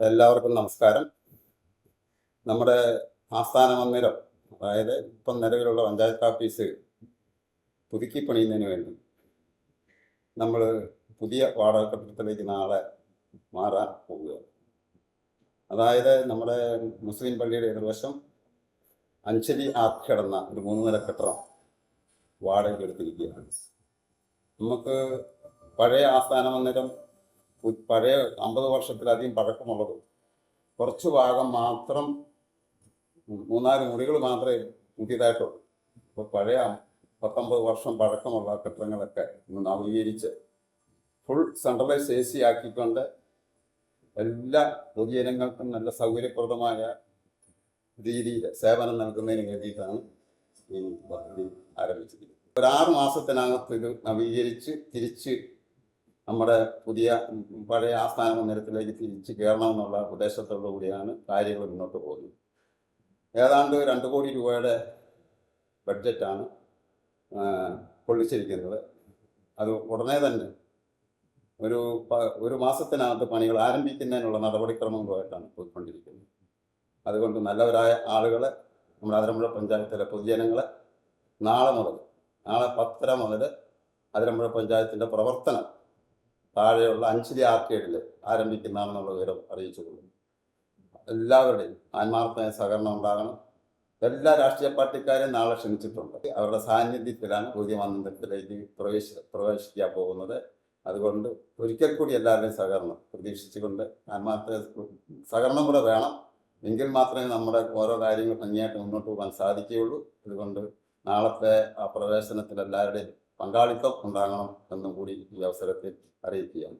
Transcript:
എല്ലാവർക്കും നമസ്കാരം. നമ്മുടെ ആസ്ഥാന മന്ദിരം, അതായത് ഇപ്പം നിലവിലുള്ള പഞ്ചായത്ത് ഓഫീസ് പുതുക്കി പണിയുന്നതിന് വേണ്ടി നമ്മൾ പുതിയ വാടക കെട്ടിടത്തിലേക്ക് നാളെ മാറാൻ പോവുകയാണ്. അതായത് നമ്മുടെ മുസ്ലിം പള്ളിയുടെ എതിർവശം അഞ്ചലി ആർക്ക് കിടന്ന ഒരു 3 നില കെട്ടിടം വാടകയ്ക്ക് എടുത്തിരിക്കുകയാണ്. നമുക്ക് പഴയ ആസ്ഥാന മന്ദിരം പഴയ 50 വർഷത്തിലധികം പഴക്കമുള്ളത് കുറച്ച് ഭാഗം മാത്രം 3-4 മുറികൾ മാത്രമേ പുതിയതായിട്ടുള്ളൂ. അപ്പോൾ പഴയ 19 വർഷം പഴക്കമുള്ള കെട്ടിടങ്ങളൊക്കെ ഒന്ന് നവീകരിച്ച് ഫുൾ സെൻട്രലൈസ് AC ആക്കിക്കൊണ്ട് എല്ലാ പൊതുജനങ്ങൾക്കും നല്ല സൗകര്യപ്രദമായ രീതിയിൽ സേവനം നൽകുന്നതിന് വേണ്ടിയിട്ടാണ് ഈ പദ്ധതി ആരംഭിച്ചിരിക്കുന്നത്. ഒരു 6 മാസത്തിനകത്ത് ഇത് നവീകരിച്ച് തിരിച്ച് നമ്മുടെ പഴയ ആസ്ഥാന മന്ദിരത്തിലേക്ക് തിരിച്ച് കയറണമെന്നുള്ള ഉദ്ദേശത്തോടു കൂടിയാണ് കാര്യങ്ങൾ മുന്നോട്ട് പോകുന്നത്. ഏതാണ്ട് 2 കോടി രൂപയുടെ ബഡ്ജറ്റാണ് കൊള്ളിച്ചിരിക്കുന്നത്. അത് ഉടനെ തന്നെ ഒരു മാസത്തിനകത്ത് പണികൾ ആരംഭിക്കുന്നതിനുള്ള നടപടിക്രമങ്ങളുമായിട്ടാണ് പോയിക്കൊണ്ടിരിക്കുന്നത്. അതുകൊണ്ട് നല്ലവരായ ആളുകളെ, നമ്മുടെ അതിരമ്പുഴ പഞ്ചായത്തിലെ പൊതുജനങ്ങളെ നാളെ 10:30 മുതൽ അതിരമ്പുഴ പഞ്ചായത്തിൻ്റെ പ്രവർത്തനം താഴെയുള്ള അഞ്ചലി ആർക്കേഡിൽ ആരംഭിക്കുന്നതാണെന്നുള്ള വിവരം അറിയിച്ചുകൊള്ളുന്നു. എല്ലാവരുടെയും ആത്മാർത്ഥമായ സഹകരണം ഉണ്ടാകണം. എല്ലാ രാഷ്ട്രീയ പാർട്ടിക്കാരെയും നാളെ ക്ഷണിച്ചിട്ടുണ്ട്. അവരുടെ സാന്നിധ്യത്തിലാണ് പുതിയ മന്ദിരത്തിലേക്ക് പ്രവേശിക്കാൻ പോകുന്നത്. അതുകൊണ്ട് ഒരിക്കൽ കൂടി എല്ലാവരുടെയും സഹകരണം പ്രതീക്ഷിച്ചുകൊണ്ട്, ആത്മാർത്ഥ സഹകരണം കൂടെ വേണം. എങ്കിൽ മാത്രമേ നമ്മുടെ ഓരോ കാര്യങ്ങൾ ഭംഗിയായിട്ട് മുന്നോട്ട് പോകാൻ സാധിക്കുകയുള്ളൂ. അതുകൊണ്ട് നാളത്തെ ആ പ്രവേശനത്തിൽ എല്ലാവരുടെയും പങ്കാളിത്തം ഉണ്ടാകണം എന്നും കൂടി ഈ അവസരത്തിൽ അറിയിക്കുകയാണ്.